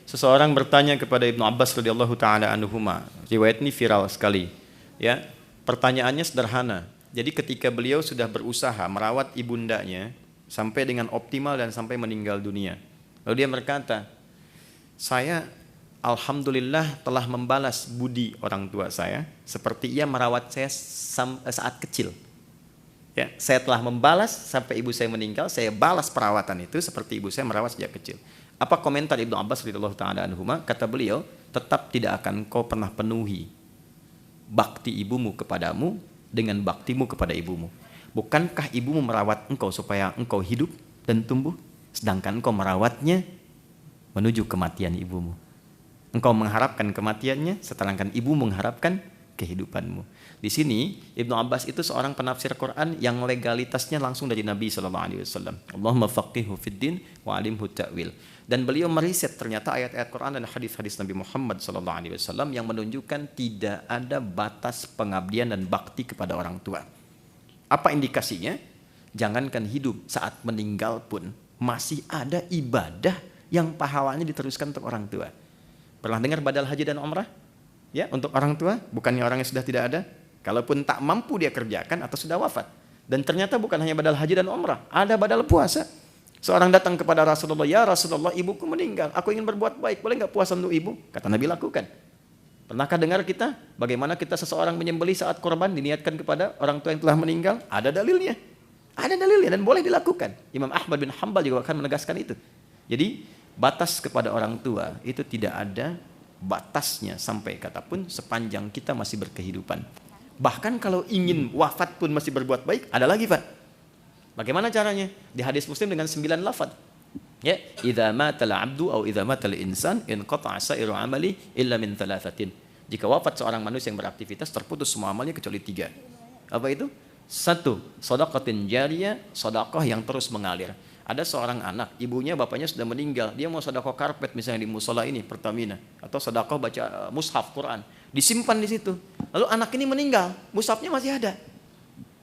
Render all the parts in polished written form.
Seseorang bertanya kepada Ibnu Abbas radhiyallahu taala anhuma. Riwayat ini viral sekali. Ya, pertanyaannya sederhana. Jadi ketika beliau sudah berusaha merawat ibundanya sampai dengan optimal dan sampai meninggal dunia. Lalu dia berkata, "Saya alhamdulillah telah membalas budi orang tua saya seperti ia merawat saya saat kecil. Ya, saya telah membalas sampai ibu saya meninggal, saya balas perawatan itu seperti ibu saya merawat sejak kecil." Apa komentar Ibnu Abbas radhiyallahu taala anhuma? Kata beliau, tetap tidak akan kau pernah penuhi bakti ibumu kepadamu dengan baktimu kepada ibumu. Bukankah ibumu merawat engkau supaya engkau hidup dan tumbuh, sedangkan engkau merawatnya menuju kematian ibumu. Engkau mengharapkan kematiannya, sedangkan ibu mengharapkan kehidupanmu. Di sini Ibnu Abbas itu seorang penafsir Quran yang legalitasnya langsung dari Nabi SAW. Allahumma faqihhu fid din wa alimhu ta'wil. Dan beliau meriset ternyata ayat-ayat Quran dan hadis-hadis Nabi Muhammad SAW yang menunjukkan tidak ada batas pengabdian dan bakti kepada orang tua. Apa indikasinya? Jangankan hidup, saat meninggal pun masih ada ibadah yang pahalanya diteruskan untuk orang tua. Pernah dengar badal haji dan umrah? Ya, untuk orang tua, bukannya orang yang sudah tidak ada. Kalaupun tak mampu dia kerjakan atau sudah wafat. Dan ternyata bukan hanya badal haji dan umrah, ada badal puasa. Seorang datang kepada Rasulullah, "Ya Rasulullah, ibuku meninggal, aku ingin berbuat baik, boleh nggak puasa untuk ibu?" Kata Nabi, lakukan. Pernahkah dengar kita bagaimana kita seseorang menyembelih saat korban diniatkan kepada orang tua yang telah meninggal? Ada dalilnya. Ada dalilnya dan boleh dilakukan. Imam Ahmad bin Hanbal juga akan menegaskan itu. Jadi batas kepada orang tua itu tidak ada batasnya sampai katapun sepanjang kita masih berkehidupan. Bahkan kalau ingin wafat pun masih berbuat baik, ada lagi Pak. Bagaimana caranya? Di hadis Muslim dengan 9 lafaz. Ya, idza matal 'abdu aw idza matal insan inqata'a sa'iru 'amali illa min thalathatin. Jika wafat seorang manusia yang beraktivitas, terputus semua amalnya kecuali 3. Apa itu? 1, shadaqatin jariyah, sedekah yang terus mengalir. Ada seorang anak, ibunya bapaknya sudah meninggal, dia mau sedekah karpet misalnya di musola ini Pertamina, atau sedekah baca mushaf Quran, disimpan di situ. Lalu anak ini meninggal, mushafnya masih ada.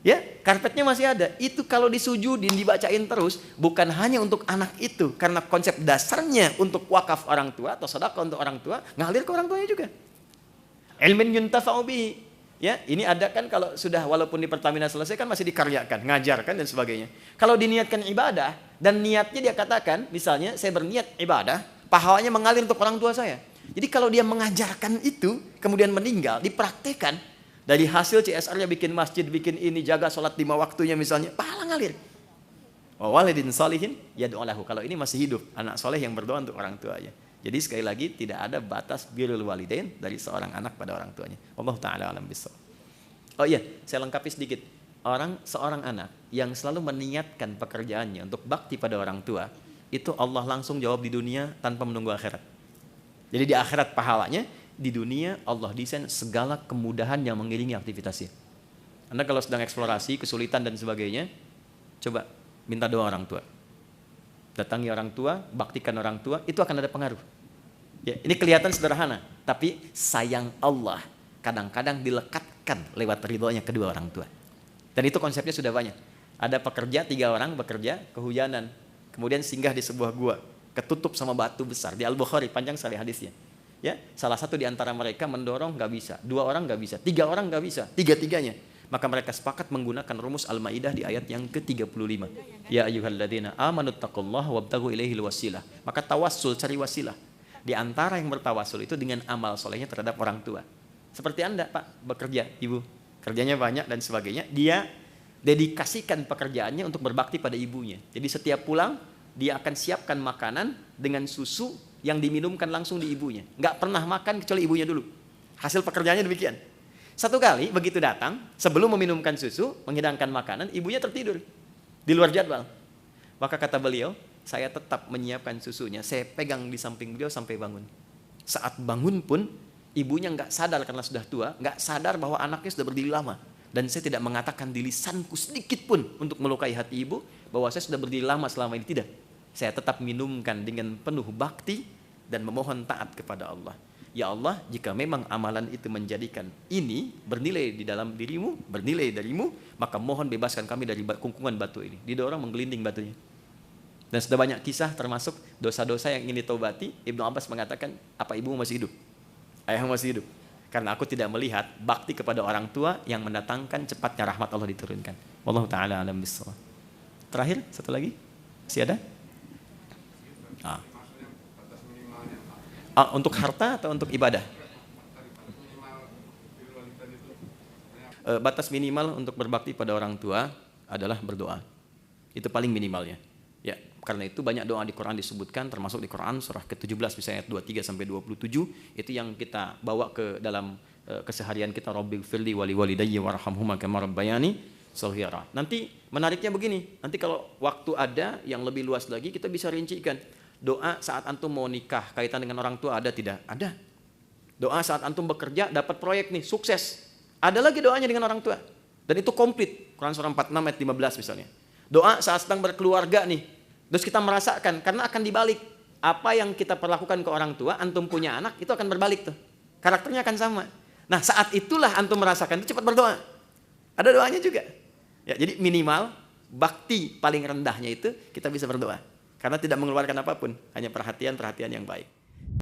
Ya, karpetnya masih ada. Itu kalau disujudin, dibacain terus, bukan hanya untuk anak itu, karena konsep dasarnya untuk wakaf orang tua atau sedekah untuk orang tua, ngalir ke orang tuanya juga. Ilmin yuntafa'u bihi. Ya, ini ada kan kalau sudah walaupun di Pertamina selesai kan masih dikaryakan, ngajarkan dan sebagainya. Kalau diniatkan ibadah dan niatnya dia katakan, misalnya saya berniat ibadah, pahalanya mengalir untuk orang tua saya. Jadi kalau dia mengajarkan itu, kemudian meninggal, dipraktekan, dari hasil CSR-nya bikin masjid, bikin ini, jaga sholat 5 waktunya misalnya, pahala ngalir. Wa walidin shalihin yad'u lahu. Kalau ini masih hidup, anak soleh yang berdoa untuk orang tuanya. Jadi sekali lagi tidak ada batas birrul walidain dari seorang anak pada orang tuanya. Wallahu taala alam bissawab. Oh iya, saya lengkapi sedikit. Seorang anak yang selalu meniatkan pekerjaannya untuk bakti pada orang tua, itu Allah langsung jawab di dunia tanpa menunggu akhirat. Jadi di akhirat pahalanya, di dunia Allah desain segala kemudahan yang mengiringi aktivitasnya. Anda kalau sedang eksplorasi, kesulitan dan sebagainya, coba minta doa orang tua. Datangi orang tua, baktikan orang tua, itu akan ada pengaruh. Ya, ini kelihatan sederhana, tapi sayang Allah kadang-kadang dilekatkan lewat ridhonya kedua orang tua. Dan itu konsepnya sudah banyak. Ada pekerja, 3 orang bekerja, kehujanan, kemudian singgah di sebuah gua, ketutup sama batu besar. Di Al-Bukhari, panjang sekali hadisnya. Ya, salah satu di antara mereka mendorong nggak bisa, 2 orang nggak bisa, 3 orang nggak bisa, 3-tiganya. Maka mereka sepakat menggunakan rumus Al-Maidah di ayat yang ke-35. Ya ayyuhalladzina amanu taqullaha wabtaghu ilaihil wasilah. Maka tawassul, cari wasilah. Di antara yang bertawassul itu dengan amal solehnya terhadap orang tua. Seperti Anda, Pak, bekerja, Ibu, kerjanya banyak dan sebagainya. Dia dedikasikan pekerjaannya untuk berbakti pada ibunya. Jadi setiap pulang, dia akan siapkan makanan dengan susu yang diminumkan langsung di ibunya. Nggak pernah makan kecuali ibunya dulu. Hasil pekerjaannya demikian. Satu kali begitu datang, sebelum meminumkan susu, menghidangkan makanan, ibunya tertidur di luar jadwal. Maka kata beliau, saya tetap menyiapkan susunya, saya pegang di samping beliau sampai bangun. Saat bangun pun, ibunya nggak sadar karena sudah tua, nggak sadar bahwa anaknya sudah berdiri lama. Dan saya tidak mengatakan di lisanku sedikit pun untuk melukai hati ibu, bahwa saya sudah berdiri lama selama ini, tidak. Saya tetap minumkan dengan penuh bakti dan memohon taat kepada Allah. Ya Allah, jika memang amalan itu menjadikan ini bernilai di dalam dirimu, bernilai darimu, maka mohon bebaskan kami dari kungkungan batu ini. Didorong menggelinding batunya. Dan sudah banyak kisah termasuk dosa-dosa yang ingin ditobati. Ibnu Abbas mengatakan, apa ibumu masih hidup? Ayahmu masih hidup? Karena aku tidak melihat bakti kepada orang tua yang mendatangkan cepatnya rahmat Allah diturunkan. Wallahu ta'ala alam bissawab. Terakhir, satu lagi. Masih ada? Untuk harta atau untuk ibadah? Batas minimal untuk berbakti pada orang tua adalah berdoa. Itu paling minimalnya. Ya, karena itu banyak doa di Quran disebutkan, termasuk di Quran surah ke-17 misalnya ayat 23 sampai 27, itu yang kita bawa ke dalam keseharian kita. Rabbighfirli wa liwalidayya warhamhuma kama rabbayani shaghira. Nanti menariknya begini, nanti kalau waktu ada yang lebih luas lagi kita bisa rincikan. Doa saat antum mau nikah kaitan dengan orang tua ada tidak? Ada. Doa saat antum bekerja dapat proyek nih, sukses. Ada lagi doanya dengan orang tua. Dan itu komplit. Quran surah 46 ayat 15 misalnya. Doa saat sedang berkeluarga nih. Terus kita merasakan, karena akan dibalik. Apa yang kita perlakukan ke orang tua, antum punya anak, itu akan berbalik tuh. Karakternya akan sama. Nah, saat itulah antum merasakan, itu cepat berdoa. Ada doanya juga. Ya, jadi minimal, bakti paling rendahnya itu, kita bisa berdoa. Karena tidak mengeluarkan apapun, hanya perhatian-perhatian yang baik.